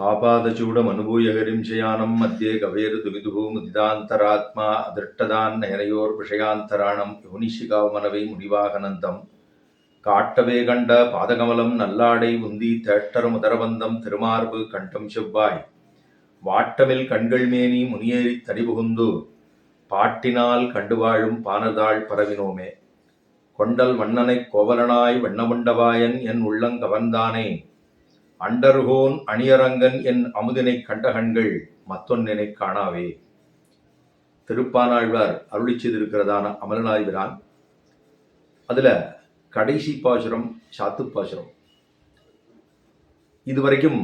आपादचूडमनुभूयहरिं शयानं मध्ये कवेरुदुविदुः मुदितान्तरात्मा अदृष्टदान्नयनयोर्विषयान्तराणं योनिशिकावमनவை முடிவாகனந்தம் காட்டவே கண்ட பாதகமலம் நல்லாடை உந்தி தேட்டரும் உதரபந்தம் திருமார்பு கண்டம் செவ்வாய் வாட்டமில் கண்கள் மேனி முனியேறி தடிபுகுந்து பாட்டினால் கண்டுவாழும் பானதாள் பரவினோமே கொண்டல் வண்ணனை கோவலனாய் வண்ணமுண்டவாயன் என் உள்ளங்கவர்ந்தானே அண்டர்கோன் அணியரங்கன் என் அமுதினை கண்டகண்கள் மத்தொன்னினை காணாவே. திருப்பானாழ்வார் அருளி செய்திருக்கிறதான அமலனாய்விரான் அதுல கடைசி பாசுரம் சாத்து பாசுரம். இதுவரைக்கும்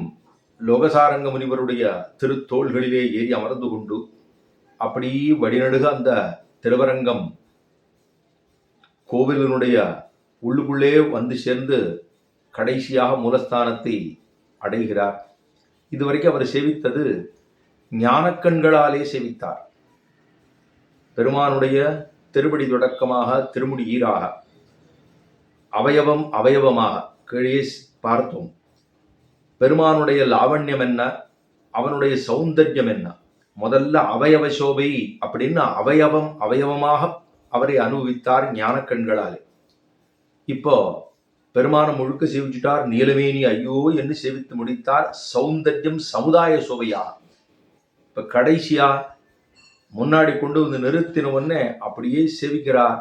லோகசாரங்க முனிவருடைய திருத்தோள்களிலே ஏறி அமர்ந்து கொண்டு அப்படி வழிநடுக அந்த திருவரங்கம் கோவிலினுடைய உள்ளுக்குள்ளே வந்து சேர்ந்து கடைசியாக மூலஸ்தானத்தை அடைகிறார். இதுவரைக்கும் அவர் சேவித்தது ஞானக்கண்களாலே சேவித்தார். பெருமானுடைய திருப்படி தொடக்கமாக திருமுடி ஈராக அவயவம் அவயவமாக கீழே பார்த்தோம். பெருமானுடைய லாவண்யம் என்ன, அவனுடைய சௌந்தர்யம் என்ன. முதல்ல அவயவ சோபை அப்படின்னு அவயவம் அவயவமாக அவரை அனுபவித்தார் ஞானக்கண்களாலே. இப்போ பெருமானம் முழுக்க சேவிச்சுட்டார். நீலமேனி ஐயோ என்று சேவித்து முடித்தார். சௌந்தர்யம் சமுதாய சோபையா. இப்ப கடைசியா முன்னாடி கொண்டு வந்து நிறுத்தின உடனே அப்படியே சேவிக்கிறார்.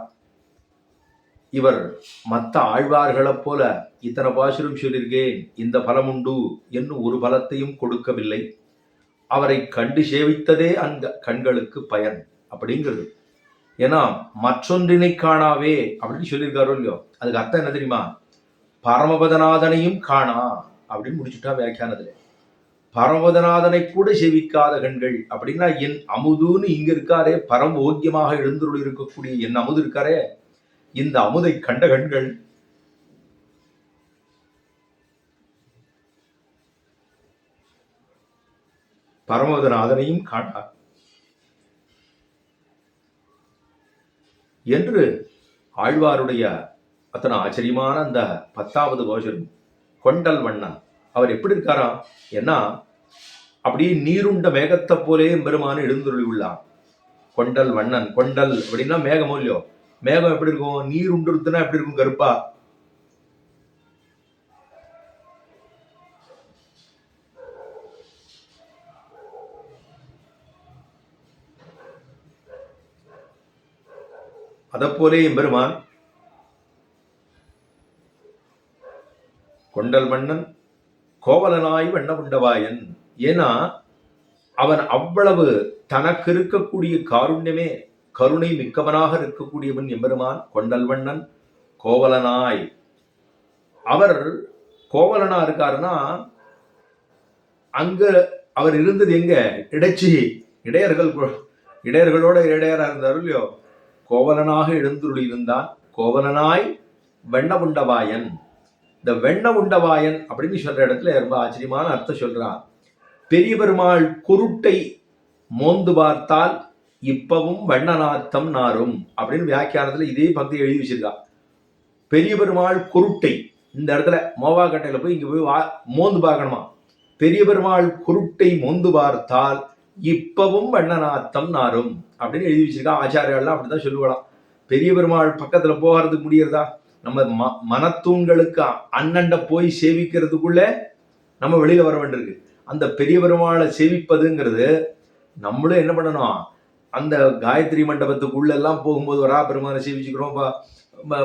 இவர் மற்ற ஆழ்வார்களை போல இத்தனை பாசுரம் சொல்லியிருக்கேன், இந்த பலம் உண்டு என்று ஒரு பலத்தையும் கொடுக்கவில்லை. அவரை கண்டு சேவித்ததே அந்த கண்களுக்கு பயன் அப்படிங்கிறது. ஏன்னா மற்றொன்றினை காணாவே அப்படின்னு சொல்லியிருக்காரோ இல்லையோ, அதுக்கு அர்த்தம் என்ன தெரியுமா? பரமபதநாதனையும் காணா அப்படின்னு முடிச்சுட்டா வியாக்கியானதுல. பரமபதநாதனை கூட சேவிக்காத கண்கள் அப்படின்னா என் அமுதுன்னு இங்க இருக்காரே, பரம ஓக்கியமாக எழுந்துள்ள இருக்கக்கூடிய என் அமுது இருக்காரே, இந்த அமுதை கண்ட கண்கள் பரமபதநாதனையும் காணா என்று ஆழ்வாருடைய அத்தனை ஆச்சரியமான அந்த 10வது பாசுரம். கொண்டல் வண்ணன் அவர் எப்படி இருக்காரா? ஏன்னா அப்படியே நீருண்ட மேகத்தை போலே பெருமான எழுந்துருளி உள்ளார். கொண்டல் வண்ணன், கொண்டல் அப்படின்னா மேகமோ இல்லையோ, மேகம் எப்படி இருக்கும்? நீர் உண்டுருத்துனா எப்படி இருக்கும்? கருப்பா. அதப்போலே எம்பெருமான் கொண்டல் மன்னன் கோவலனாய் வண்ணமுண்டவாயன். ஏன்னா அவன் அவ்வளவு தனக்கு இருக்கக்கூடிய காருண்யமே கருணை மிக்கவனாக இருக்கக்கூடியவன் எம்பெருமான். கொண்டல் வண்ணன் கோவலனாய், அவர் கோவலனா இருக்காருன்னா அங்க அவர் இருந்தது எங்க? இடைச்சி இடையர்களோட இடையரா இருந்தார் இல்லையோ. கோவலனாக எழுந்துருளி இருந்தான். கோவலனாய் வெண்ணமுண்டவாயன். இந்த வெண்ணமுண்டவாயன் அப்படின்னு சொல்ற இடத்துல ரொம்ப ஆச்சரியமான அர்த்தம் சொல்றான். பெரிய பெருமாள் குருட்டை மோந்து பார்த்தால் இப்பவும் வெண்ணநாத்தம் நாரும் அப்படின்னு வியாக்கியானத்துல இதே பக்தி எழுதி வச்சிருக்கா. பெரிய பெருமாள் குருட்டை, இந்த இடத்துல மோவா கட்டையில போய் இங்க போய் மோந்து பார்க்கணுமா. பெரிய பெருமாள் குருட்டை மோந்து பார்த்தால் இப்பவும் வெண்ணநாத்தம் நாரும் அப்படின்னு எழுதி வச்சிருக்கா. ஆச்சாரியெல்லாம் அப்படிதான் சொல்லுவாளாம். பெரிய பெருமாள் பக்கத்துல போகிறதுக்கு முடியறதா? நம்ம மனத்தூண்களுக்கு அண்ணண்ட போய் சேவிக்கிறதுக்குள்ள நம்ம வெளியில வர வேண்டியிருக்கு. அந்த பெரிய பெருமாளை சேவிப்பதுங்கிறது நம்மளும் என்ன பண்ணணும்? அந்த காயத்ரி மண்டபத்துக்குள்ள எல்லாம் போகும்போது வரா பெருமானை சேவிச்சுக்கிறோம்,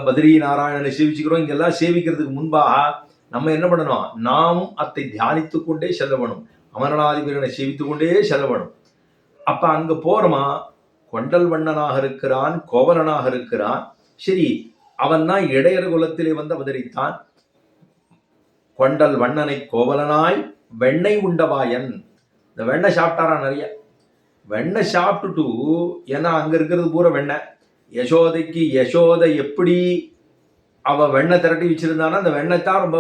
பத்ரி நாராயணனை சேவிச்சுக்கிறோம். இங்கெல்லாம் சேவிக்கிறதுக்கு முன்பாக நம்ம என்ன பண்ணணும்? நாம் அதை தியானித்து கொண்டே செல்ல வேணும். அமரநாதிபீரனை சேவித்து கொண்டே செல்ல வேணும். அப்ப அங்க போறோமா, கொண்டல் வண்ணனாக இருக்கிறான், கோவலனாக இருக்கிறான். சரி, அவன் தான் இடையர் குலத்திலே வந்து அவதரித்தான். கொண்டல் வண்ணனை கோவலனாய் வெண்ணை உண்டவாயன். இந்த வெண்ணெய் சாப்பிட்டாரா நிறைய. வெண்ணெய் சாப்பிட்டுட்டு, ஏன்னா அங்க இருக்கிறது பூரா வெண்ணெய். யசோதைக்கு யசோதை எப்படி அவ வெண்ணெய் திரட்டி வச்சிருந்தானா, அந்த வெண்ணெய் தான் ரொம்ப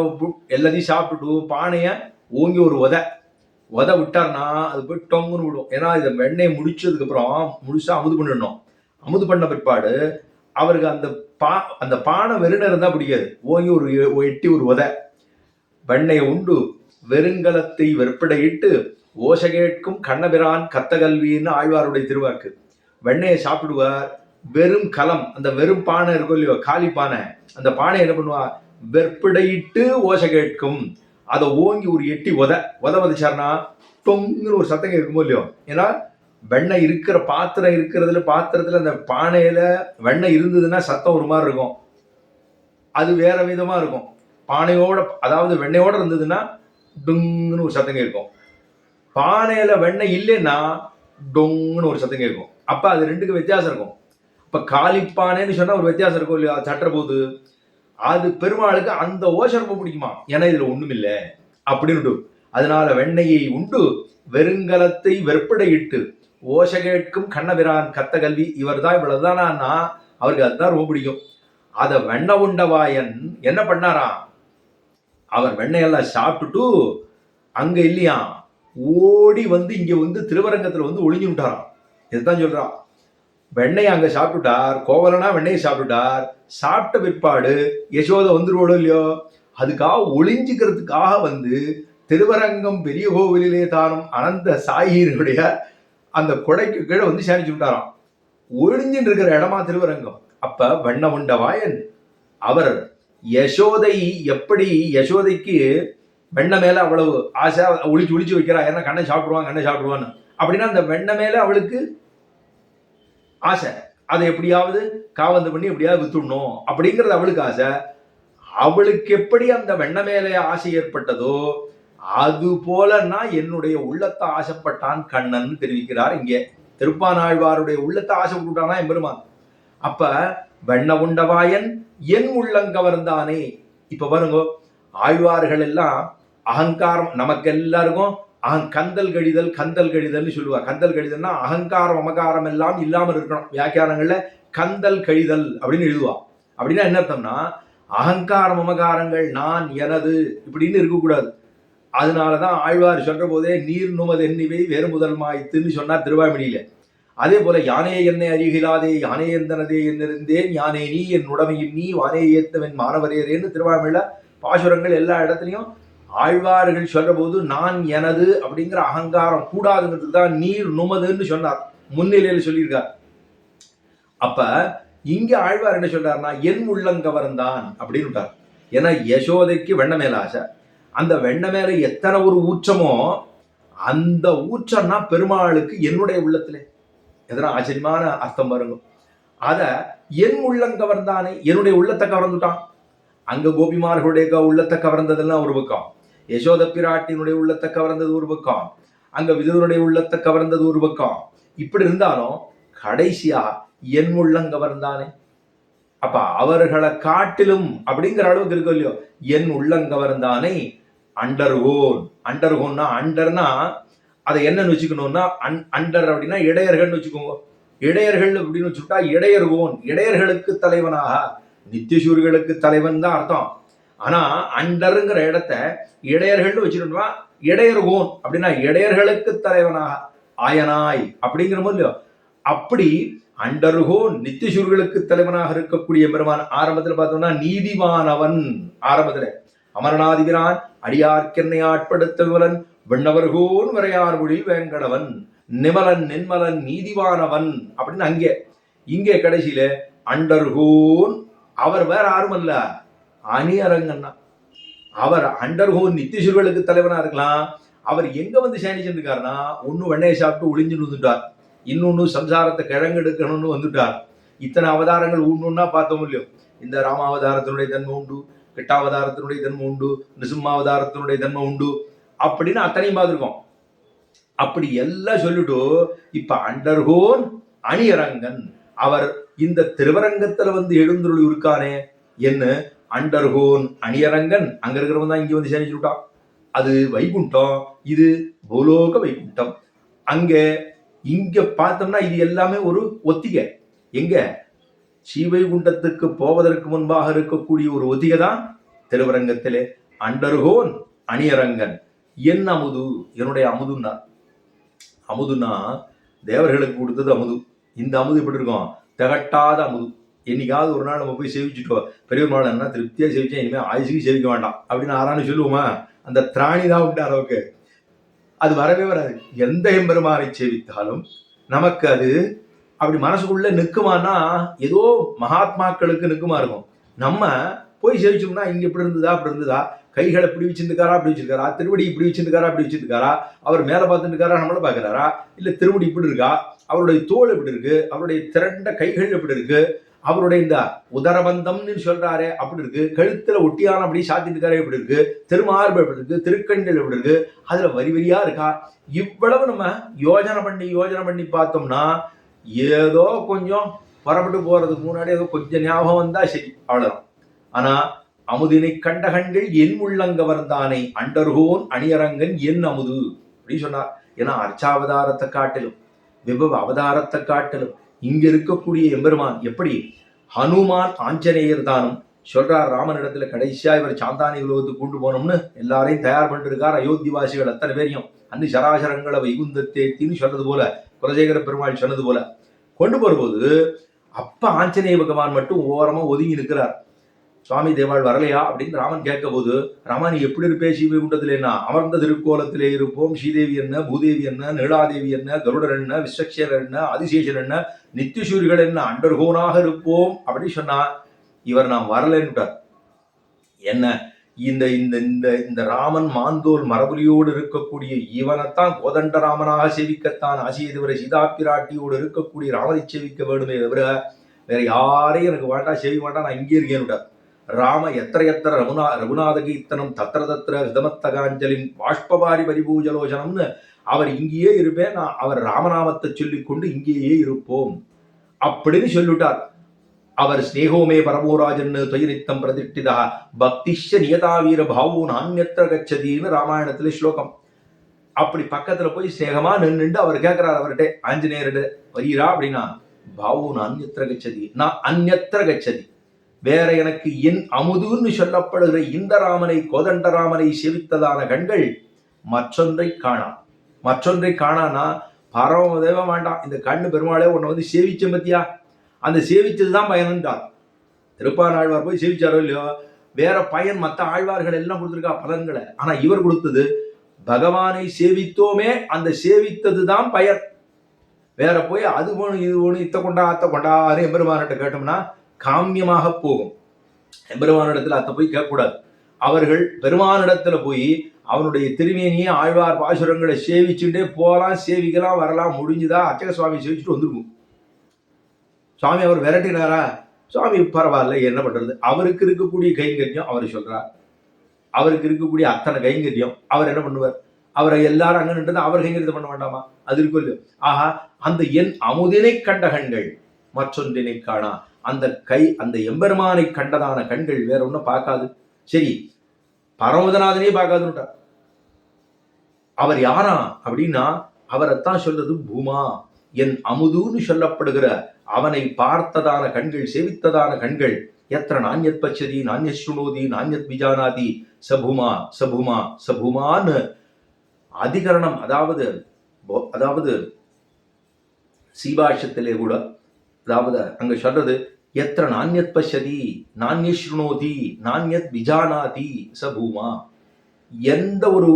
எல்லாத்தையும் சாப்பிட்டுட்டு பானைய ஓங்கி ஒரு உத விட்டார்னா அது போய் டொங்குன்னு விடும். ஏன்னா இதை வெண்ணெயை முடிச்சதுக்கு அப்புறம் முழுசா அமுது பண்ணிடணும். அமுது பண்ண பிற்பாடு அவருக்கு அந்த பானை வெறுன இருந்தா பிடிக்காது. ஓங்கி ஒரு எட்டி ஒரு வெண்ணெயை உண்டு வெறுங்கலத்தை வெற்படையிட்டு ஓசை கேட்கும் கண்ணபிரான் கத்தகல்வின்னு ஆழ்வாருடைய திருவாக்கு. வெண்ணையை சாப்பிடுவார், வெறும் கலம், அந்த வெறும் பானை இருக்கும் இல்லையோ, காலி பானை, அந்த பானை என்ன பண்ணுவா, வெற்பிடையிட்டு ஓசை கேட்கும். அதை ஓங்கி ஒரு எட்டி உதவிச்சார்னா தொங்குன்னு ஒரு சத்தம் கேட்குமோ இல்லையோ. ஏன்னா வெண்ணெய் இருக்கிற பாத்திரம் இருக்கிறதுல, பாத்திரத்துல அந்த பானையில வெண்ணெய் இருந்ததுன்னா சத்தம் ஒரு மாதிரி இருக்கும், அது வேற விதமா இருக்கும். பானையோட, அதாவது வெண்ணையோட இருந்ததுன்னா டுங்குன்னு ஒரு சத்தம் கேட்கும். பானையில வெண்ணெய் இல்லைன்னா டொங்குன்னு ஒரு சத்தம் கேட்கும். அப்ப அது ரெண்டுக்கு வித்தியாசம் இருக்கும். இப்ப காலிப்பானைன்னு சொன்னா ஒரு வித்தியாசம் இருக்கும் இல்லையா, சட்டுற போது. அது பெருமாளுக்கு அந்த ஓசை ரொம்ப பிடிக்குமா, ஏன்னா இதுல ஒண்ணும் இல்லை அப்படின்னு. அதனால வெண்ணையை உண்டு வெறுங்கலத்தை வெற்படையிட்டு ஓசை கேட்கும் கண்ணபிரான் கத்தகல்வி. இவர் தான் இவ்வளவுதானா, அவருக்கு அதுதான் ரொம்ப பிடிக்கும். அத வெண்ண உண்டவாயன் என்ன பண்ணாராம், அவர் வெண்ணையெல்லாம் சாப்பிட்டுட்டு அங்க இல்லையா ஓடி வந்து இங்க வந்து திருவரங்கத்துல வந்து ஒளிஞ்சு விட்டாராம். இதுதான் சொல்றான். வெண்ணையை அங்க சாப்பிட்டுட்டார், கோவலனா வெண்ணையை சாப்பிட்டுட்டார். சாப்பிட்ட பிற்பாடு யசோதை வந்துருவோம் இல்லையோ, அதுக்காக ஒளிஞ்சுக்கிறதுக்காக வந்து திருவரங்கம் பெரிய கோவிலே தானும் அனந்த சாயினுடைய அந்த கொடைக்கு கீழே வந்து சேனிச்சு விட்டாராம். ஒளிஞ்சின்னு இருக்கிற இடமா திருவரங்கம். அப்ப வெண்ண உண்டவாயன் அவர் யசோதை, எப்படி யசோதைக்கு வெண்ண மேல அவ்வளவு ஆசை, ஒளிச்சு வைக்கிறா, ஏன்னா கண்ணை சாப்பிடுவான்னு. அப்படின்னா அந்த வெண்ண மேல அவளுக்கு ஆசை, அதை எப்படியாவது காவந்து பண்ணி எப்படியாவது வித்துடணும் அப்படிங்கிறது அவளுக்கு ஆசை. அவளுக்கு எப்படி அந்த வெண்ண மேலே ஆசை ஏற்பட்டதோ அது போலன்னா என்னுடைய உள்ளத்தை ஆசைப்பட்டான் கண்ணன் தெரிவிக்கிறார் இங்கே. திருப்பானாழ்வாருடைய உள்ளத்தை ஆசைப்பட்டுட்டானா எம்பெருமான். அப்ப வெண்ண உண்டவாயன் என் உள்ளங்கவர்ந்தானே. இப்ப பாருங்க, ஆழ்வார்கள் எல்லாம் அகங்காரம், நமக்கு எல்லாருக்கும் கந்தல் கழிதல்னு சொல்லுவா. கந்தல் கழிதல்னா அகங்காரம் அமகாரம் எல்லாம் இல்லாமல் இருக்கணும். வியாக்கியானங்கள்ல கந்தல் கழிதல் அப்படின்னு எழுதுவா. அப்படின்னா என்ன அர்த்தம்னா, அகங்காரம் அமகாரங்கள் நான் எனது இப்படின்னு இருக்கக்கூடாது. அதனாலதான் ஆழ்வார் சொல்ற போதே நீர் நுமது எண்ணிவை வேறு முதல் மாய்த்துன்னு சொன்னார் திருவாய்மொழியில. அதே போல யானே என்னை அறிகிலாதே யானே எந்தனதே என்னிருந்தேன் யானே நீ என் உடமையும் நீ வானே ஏத்தவன் மாணவரேன்னு திருவாய்மொழியில பாசுரங்கள் எல்லா இடத்துலையும் ஆழ்வார்கள் சொல்ற போது நான் எனது அப்படிங்கிற அகங்காரம் கூடாதுங்கிறதுக்கு தான் நீர் நுமதுன்னு சொன்னார், முன்னிலையில சொல்லியிருக்கார். அப்ப இங்க ஆழ்வார் என்ன சொல்றாருன்னா என் உள்ளங்கவர்ந்தான் அப்படின்னு விட்டார். ஏன்னா யசோதைக்கு வெண்ண மேல ஆசை, அந்த வெண்ண மேல எத்தனை ஒரு ஊற்றமோ அந்த ஊற்றம்னா பெருமாளுக்கு என்னுடைய உள்ளத்துல எதனா ஆச்சரியமான அர்த்தம் பாருங்க. அத என் உள்ளங்கவர்ந்தானே, என்னுடைய உள்ளத்தை கவர்ந்துட்டான். அங்க கோபிமார்களுடைய உள்ளத்தை கவர்ந்ததெல்லாம் ஒரு பக்கம், யசோத பிராட்டினுடைய உள்ளத்தை கவர்ந்தது ஒரு பக்கம், அங்க விதுரனுடைய உள்ளத்தை கவர்ந்தது ஒரு பக்கம். இப்படி இருந்தாலும் கடைசியா என் உள்ளங்கவர்ந்தானே. அப்ப அவர்களை காட்டிலும் அப்படிங்கிற அளவுக்கு இருக்கும் இல்லையோ, என் உள்ளங்கவர்ந்தானே. அண்டர்கோன்னா அண்டர்னா அதை என்னன்னு வச்சுக்கணும்னா அண்டர் அப்படின்னா இடையர்கள் வச்சுக்கோங்க. இடையர்கள் அப்படின்னு வச்சுட்டா இடையர்கோன், இடையர்களுக்கு தலைவனாக, நித்தியசூர்களுக்கு தலைவன் தான் அர்த்தம். ஆனா அண்டருங்கிற இடத்த இடையர்கள் வச்சுட்டோம்னா இடையர்கோன் அப்படின்னா இடையர்களுக்கு தலைவனாக ஆயனாய் அப்படிங்கிற போது அப்படி அண்டர்கோன் நித்தியசூர்களுக்கு தலைவனாக இருக்கக்கூடிய பெருமான். ஆரம்பத்தில் பார்த்தோம்னா நீதிவானவன், ஆரம்பத்துல அமரநாதிபிரான் அடியார்க்கென்னை ஆட்படுத்த விமலன் விண்ணவர்கோன் வரையார் மொழியில் வேங்கடவன் நிமலன் நென்மலன் நீதிவானவன் அப்படின்னு அங்கே. இங்கே கடைசியில அண்டர்கோன், அவர் வேற யாரும் அல்ல அணியரங்கன்னா. அவர் அண்டர்கோன் நித்தியசூர்களுக்கு தலைவனா இருக்கலாம். அவர் எங்க வந்து சேனிச்சிருக்காருன்னா, ஒன்னு வெண்ணையை சாப்பிட்டு ஒளிஞ்சுன்னு வந்துட்டார், இன்னொன்னு சம்சாரத்தை கிழங்கெடுக்கணும்னு வந்துட்டார். இத்தனை அவதாரங்கள் ஒன்னொன்னா பார்த்தோம் இல்லையோ. இந்த ராமாவதாரத்தினுடைய தன்மை உண்டு, கிட்டாவதாரத்தினுடைய தன்மை உண்டு, நிசிம்மாவதாரத்தினுடைய தன்மை உண்டு அப்படின்னு அத்தனையும் பார்த்துருக்கோம். அப்படி எல்லாம் சொல்லிட்டு இப்ப அண்டர்கோன் அணியரங்கன், அவர் இந்த திருவரங்கத்துல வந்து எழுந்துருள் இருக்கானே என்ன அண்டர்கோன் அணியரங்கன். அங்க இருக்கிறவன் தான் இங்க வந்து சேனிச்சு விட்டான். அது வைகுண்டம், இது பூலோக வைகுண்டம். அங்க இங்க பார்த்தோம்னா இது எல்லாமே ஒரு ஒத்திகை. எங்க ஸ்ரீவைகுண்டத்துக்கு போவதற்கு முன்பாக இருக்கக்கூடிய ஒரு ஒத்திகை தான் திருவரங்கத்திலே. அண்டர்கோன் அணியரங்கன் என் அமுது, என்னுடைய அமுதுன்னா. அமுதுன்னா தேவர்களுக்கு கொடுத்தது அமுது. இந்த அமுது எப்படி இருக்கும், திகட்டாத அமுது. என்னைக்காவது ஒரு நாள் நம்ம போய் சேவிச்சுட்டோம், பெரியவர் நாள் என்ன திருப்தியா சேவிச்சேன், இனிமேல் ஆயுசுக்கு சேவிக்க வேண்டாம் அப்படின்னு ஆறான்னு சொல்லுவோமா, அந்த திராணி தான் உண்டு அளவுக்கு. அது வரவே வராது. எந்த எம்பெருமானை சேவித்தாலும் நமக்கு அது அப்படி மனசுக்குள்ள நிற்குமானா ஏதோ மகாத்மாக்களுக்கு நிற்குமா இருக்கும். நம்ம போய் சேவிச்சோம்னா இங்க இப்படி இருந்ததா அப்படி இருந்ததா, கைகளை இப்படி வச்சிருக்காரா அப்படி வச்சிருக்காரா, திருவடி இப்படி வச்சிருக்காரா அப்படி வச்சிருக்காரா, அவர் மேல பார்த்துட்டு இருக்காரா நம்மள பாக்குறாரா, இல்ல திருவடி இப்படி இருக்கா, அவருடைய தோல் எப்படி இருக்கு, அவருடைய திரண்ட கைகள் எப்படி இருக்கு, அவருடைய இந்த உதரபந்தம்னு சொல்றாரே அப்படி இருக்கு, கழுத்துல ஒட்டியான அப்படி சாத்திட்டு இருக்காரே எப்படி இருக்கு, திருமார்பு எப்படி இருக்கு, திருக்கண்கள் எப்படி இருக்கு, அதுல வரி வரியா இருக்கா. இவ்வளவு நம்ம யோஜனை பண்ணி பார்த்தோம்னா ஏதோ கொஞ்சம் புறப்பட்டு போறதுக்கு முன்னாடி ஏதோ கொஞ்சம் ஞாபகம் வந்தா சரி, அவ்வளவுதான். ஆனா அமுதினை கண்ட கண்கள் என் உள்ளங்கவர்ந்தானை அண்டர்கோன் அணியரங்கன் என் அமுது அப்படின்னு சொன்னார். ஏன்னா அர்ச்சாவதாரத்தை காட்டிலும் விபவ அவதாரத்தை காட்டிலும் இங்க இருக்கக்கூடிய எம்பெருமான் எப்படி ஹனுமான் ஆஞ்சநேயர் தானும் சொல்றார் ராமனிடத்துல. கடைசியா இவர் சாந்தானி உலகத்துக்கு கொண்டு போனோம்னு எல்லாரையும் தயார் பண்ணிட்டு இருக்கார். அயோத்திவாசிகள் அத்தனை பேரையும் அன்னு சராசரங்களை வைகுந்தத்தேத்தின்னு சொன்னது போல, குலசேகர பெருமாள் சொன்னது போல கொண்டு போறபோது அப்ப ஆஞ்சநேய பகவான் மட்டும் ஓரமா ஒதுங்கி நிற்கிறார். சுவாமி தேவாள் வரலையா அப்படின்னு ராமன் கேட்க போது, ராமா நீ எப்படி இருப்பே ஸ்ரீவைகுண்டத்துல என்ன, அமர்ந்த திருக்கோலத்திலே இருப்போம், ஸ்ரீதேவி என்ன, பூதேவி என்ன, நீலாதேவி என்ன, கருடர் என்ன, விஸ்வக்ஷேரர் என்ன, ஆதிசேஷன் என்ன, நித்தியசூரிகள் என்ன, அண்டர்கோனாக இருப்போம் அப்படின்னு சொன்னா இவர் நான் வரலன்னுட்டார். என்ன இந்த இந்த இந்த இந்த ராமன் மாந்தோல் மரபுலியோடு இருக்கக்கூடிய இவனைத்தான் கோதண்ட ராமனாக சேவிக்கத்தான் ஆசியதுவரை சீதா பிராட்டியோடு இருக்கக்கூடிய ராமனை சேவிக்க வேண்டுமே தவிர வேற யாரையும் எனக்கு வேண்டாம், சேவி வேண்டாம், நான் இங்கே இருக்கேன்னுட்டார். ராம எத்திர ரகுநாத கீர்த்தனம் தத்திர தத்திர ஹிதமத்தகாஞ்சலின் பாஷ்பவாரி பரிபூஜலோசனம்னு அவர் இங்கேயே இருப்பேன், நான் அவர் ராமநாமத்தை சொல்லிக்கொண்டு இங்கேயே இருப்போம் அப்படின்னு சொல்லிவிட்டார். அவர் ஸ்நேகோமே பரமோராஜன் தொயிரித்தம் பிரதிஷ்டிதா பக்திஷ நியதாவீர பாவோ நான்யத்திர கச்சதின்னு ராமாயணத்துல ஸ்லோகம். அப்படி பக்கத்துல போய் ஸ்நேகமா நின்று அவர் கேட்கிறார் அவர்கிட்ட, ஆஞ்சநேயர்கிட்ட வரீரா அப்படின்னா, பாவோ அந்நியத்திர கச்சதி, நான் அந்நியத்திர கச்சதி, வேற எனக்கு என் அமுதுன்னு சொல்லப்படுகிற இந்த ராமனை கோதண்ட ராமனை சேவித்ததான கண்கள் மற்றொன்றை காணா. மற்றொன்றை காணானா பரமதேவ வேண்டாம், இந்த கண்ணு பெருமாளே உன்னை வந்து சேவிச்ச பத்தியா, அந்த சேவிச்சதுதான் பயன்ன்றார். திருப்பானாழ்வார் போய் சேவிச்சாரோ இல்லையோ, வேற பயன் மற்ற ஆழ்வார்கள் எல்லாம் கொடுத்துருக்கா பலன்களை, ஆனா இவர் கொடுத்தது பகவானை சேவித்தோமே அந்த சேவித்தது தான் பயன். வேற போய் அது வேணும் இது வேணும் இத்த கொண்டா அத்த கொண்டாரு எம்பெருமானிட்ட கேட்டோம்னா காமியமாக போகும். எம்பெருமானிடத்துல அத்தை போய் கேட்கக்கூடாது. அவர்கள் பெருமானிடத்துல போய் அவனுடைய திருமேனியை ஆழ்வார் பாசுரங்களை சேவிச்சுட்டே போகலாம், சேவிக்கலாம், வரலாம். முடிஞ்சுதா அர்ச்சக சுவாமி சேவிச்சுட்டு வந்துருக்கும். சுவாமி அவர் விரட்டினாரா, சுவாமி பரவாயில்ல என்ன பண்றது, அவருக்கு இருக்கக்கூடிய கைங்கரியம் அவர் சொல்றார், அவருக்கு இருக்கக்கூடிய அத்தனை கைங்கரியம் அவர் என்ன பண்ணுவார், அவரை எல்லாரும் அங்க நின்று அவர் கைங்கரியத்தை பண்ண வேண்டாமா, அது இருக்கும் இல்லையோ. ஆஹா, அந்த என் அமுதினை கண்ட கண்கள் மற்றொன்றினை காணா. அந்த கை அந்த எம்பெருமானை கண்டதான கண்கள் வேற ஒன்னும் பார்க்காது. சரி, பரமதநாதனே பார்க்காதுன்னுட்டார். அவர் யாரா அப்படின்னா அவரைத்தான் சொல்றது பூமா, என் அமுதுன்னு சொல்லப்படுகிற அவனை பார்த்ததான கண்கள், சேவித்ததான கண்கள். எத்திர நான்யத் பச்சதி நான்யத் சுணோதி நான்யத் விஜானாதி சபுமா சபுமா சபுமான்னு அதிகரணம், அதாவது சீபாஷத்திலே கூட, அதாவது அங்க சொல்றது எத்திர நான்யத் பச்சதி நான்யத் சுணோதி நான்யத் விஜானாதி சபூமா. எந்த ஒரு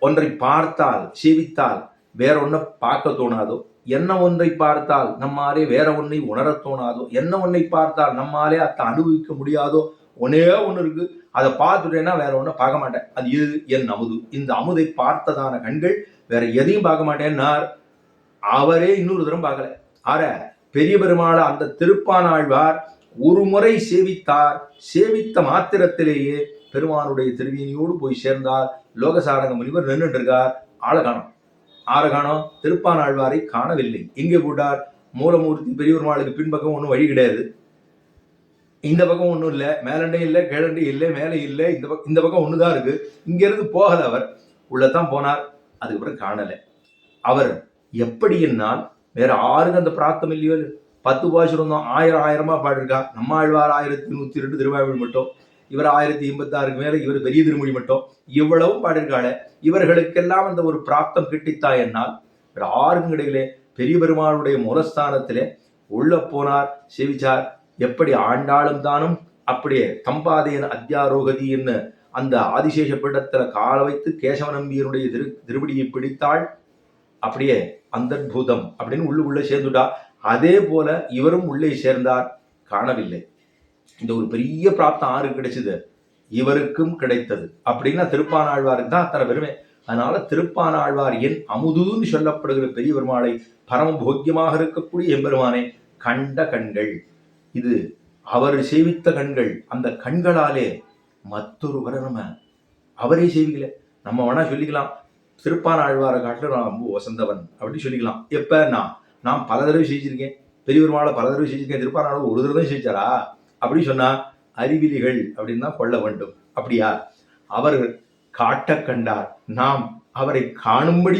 ஒன்றை பார்த்தால் சேவித்தால் வேற ஒன்றை பார்க்க தோணாதோ, என்ன ஒன்றை பார்த்தால் நம்மாலே வேற ஒன்றை உணர தோணாதோ, என்ன ஒன்றை பார்த்தால் நம்மாலே அதை அனுபவிக்க முடியாதோ, ஒன்னே ஒன்று இருக்கு, அதை பார்த்துட்டேன்னா வேற ஒன்றை பார்க்க மாட்டேன், அது இது என் அமுது. இந்த அமுதை பார்த்ததான கண்கள் வேற எதையும் பார்க்க மாட்டேன்னார். அவரே இன்னொரு தரம் பார்க்கல. ஆற பெரிய பெருமாளை அந்த திருப்பானாழ்வார் ஒரு முறை சேவித்தார். சேவித்த மாத்திரத்திலேயே பெருமானுடைய திருவேணியோடு போய் சேர்ந்தார். லோகசாரங்க முனிவர் நின்றுட்டு இருக்கார். ஆளை காணோம். ஆளை காணோம். திருப்பானாழ்வாரை காணவில்லை. எங்கே போட்டார்? மூலமூர்த்தி பெரிய பெருமாளுக்கு பின்பக்கம் ஒன்றும் வழி கிடையாது. இந்த பக்கம் ஒன்றும் இல்லை, மேலண்டே இல்லை, கீழண்டே இல்லை, மேலே இல்லை, இந்த பக்கம் ஒன்று தான் இருக்கு. இங்கிருந்து போகல. அவர் உள்ளதான் போனார். அதுக்கப்புறம் காணலை. அவர் எப்படி என்னால் வேற ஆறுக்கு அந்த பிராப்தம் இல்லையோ. 10 பாசுரம் தான் 1000 பாடிருக்கா. நம்ம ஆழ்வார் 1102 திருவாய்மொழி மட்டும், இவர் 1086 மேல, இவர் பெரிய திருமொழி மட்டும், இவ்வளவும் பாடிருக்காளே. இவர்களுக்கெல்லாம் அந்த ஒரு பிராப்தம் கிட்டித்தா என்னால் வேற ஆறுக்கும் கிடைக்கல. பெரிய பெருமாளுடைய மூலஸ்தானத்திலே உள்ள போனார், சேவிச்சார். எப்படி ஆண்டாளும் தானும் அப்படியே தம்பாதையன் அத்தியாரோகதி என்ன அந்த ஆதிசேஷ பீடத்துல கால வைத்து கேசவ நம்பியனுடைய திருவடியை பிடித்தாள். அப்படியே அந்தர்பூதம் அப்படின்னு உள்ள சேர்ந்துட்டா. அதே போல இவரும் உள்ளே சேர்ந்தார், காணவில்லை. இந்த ஒரு பெரிய பிராப்தம் ஆருக்கு கிடைச்சது? இவருக்கும் கிடைத்தது. அப்படின்னா திருப்பானாழ்வாருக்கு தான் அத்தனை பெருமை. அதனால திருப்பானாழ்வார் என் அமுதுன்னு சொல்லப்படுகிற பெரிய பெருமாளை, பரம போக்கியமாக இருக்கக்கூடிய எம்பெருமானை கண்ட கண்கள். இது அவர் சேவித்த கண்கள். அந்த கண்களாலே மற்றொருவரை நம்ம அவரே சேவிக்கல. நம்ம வேணா சொல்லிக்கலாம், திருப்பானாழ்வாரை காட்டில நான் ரொம்ப வசந்தவன் அப்படின்னு சொல்லிக்கலாம். எப்ப நான் பல தடவை சேவிச்சிருக்கேன், பெரிய பெருமாளை பல தடவை சேவிச்சிருக்கேன், திருப்பானாழ்வார் ஒரு தடவை சேவிச்சாரா அப்படின்னு சொன்னா அறிவிலிகள் அப்படின்னு தான் கொள்ள வேண்டும். அப்படியா? அவர் காட்ட கண்டார், நாம் அவரை காணும்படி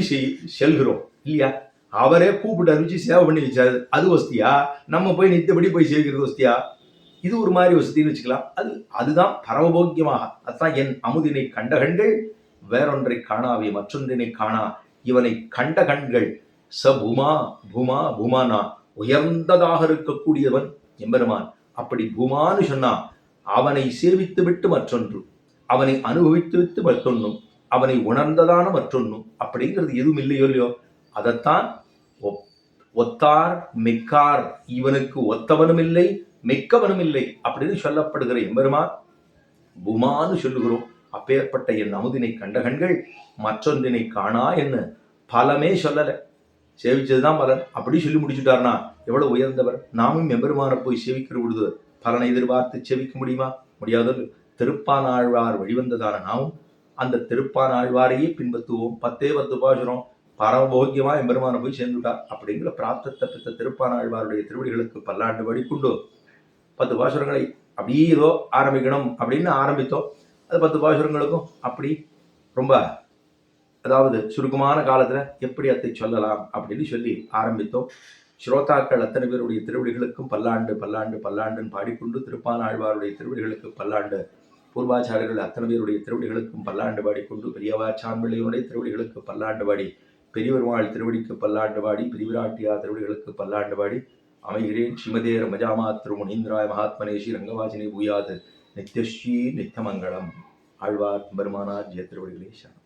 செல்கிறோம் இல்லையா? அவரே கூப்பிட்டு அறிவிச்சு சேவை பண்ணி வச்சாரு, அது வசதியா? நம்ம போய் நித்தபடி போய் சேவிக்கிறது வசதியா? இது ஒரு மாதிரி வசதின்னு வச்சுக்கலாம். அதுதான் பரமபோக்கியமாக. அதுதான் என் அமுதினை கண்ட கண்கள் வேறொன்றை காணாவே மற்றொன்றினை காணா. இவனை கண்ட கண்கள் ச பூமா பூமா பூமானா, உயர்ந்ததாக இருக்கக்கூடியவன் எம்பெருமான். அப்படி பூமான்னு சொன்னா அவனை சேவித்து விட்டு மற்றொன்று, அவனை அனுபவித்து விட்டு மற்றொன்னும், அவனை உணர்ந்ததான மற்றொன்னும் அப்படிங்கிறது எதுவும் இல்லையோ இல்லையோ. அதைத்தான் ஒத்தார் மிக்கார், இவனுக்கு ஒத்தவனும் இல்லை மிக்கவனும் இல்லை அப்படின்னு சொல்லப்படுகிற எம்பெருமான் பூமான்னு சொல்லுகிறோம். அப்பேற்பட்ட என் அமுதினை கண்ட கண்கள் மற்றொன்றினை காணா என்ன பலமே சொல்லலை, சேவிச்சதுதான் பலன் அப்படி சொல்லி முடிச்சுட்டார்னா எவ்வளவு உயர்ந்தவர். நாமும் எம்பெருமான போய் சேவிக்கிற பொழுது பலனை எதிர்பார்த்து சேவிக்க முடியுமா? முடியாது. திருப்பானாழ்வார் வழிவந்ததான நாமும் அந்த திருப்பானாழ்வாரையே பின்பற்றுவோம். 10 பாசுரம் பரமபோக்கியமா எம்பெருமான போய் சேர்ந்துட்டார் அப்படிங்கிற பிராப்தத்தை பெற்ற திருப்பானாழ்வாருடைய திருவடிகளுக்கு பல்லாண்டு வழிகொண்டு 10 பாசுரங்களை அப்படியே ஏதோ ஆரம்பிக்கணும் அப்படின்னு ஆரம்பித்தோம். அது 10 பாசுரங்களுக்கும் அப்படி ரொம்ப, அதாவது சுருக்கமான காலத்துல எப்படி அதை சொல்லலாம் அப்படின்னு சொல்லி ஆரம்பித்தோம். ஸ்ரோதாக்கள் அத்தனை பேருடைய திருவடிகளுக்கும் பல்லாண்டு பல்லாண்டு பல்லாண்டுன்னு பாடிக்கொண்டு, திருப்பானாழ்வாருடைய திருவடிகளுக்கு பல்லாண்டு, பூர்வாச்சாரியர்கள் அத்தனை பேருடைய திருவடிகளுக்கும் பல்லாண்டு பாடிக்கொண்டு, பெரியவாச்சான்பிள்ளையினுடைய திருவடிகளுக்கு பல்லாண்டு பாடி, பெரியவர்வாள் திருவடிக்கு பல்லாண்டு பாடி, பெரியவிராட்டியா திருவடிகளுக்கு பல்லாண்டு பாடி அமைகிறேன். ஸ்ரீமதே ரமஜாமா திருமுனீந்திராய மகாத்மனே ஸ்ரீ ரங்கவாசினி பூயாது நித்யஸ்ரீ நித்தியமங்கலம். ஆழ்வார் பெருமானார் ஜெய திருவடிகளே சரணம்.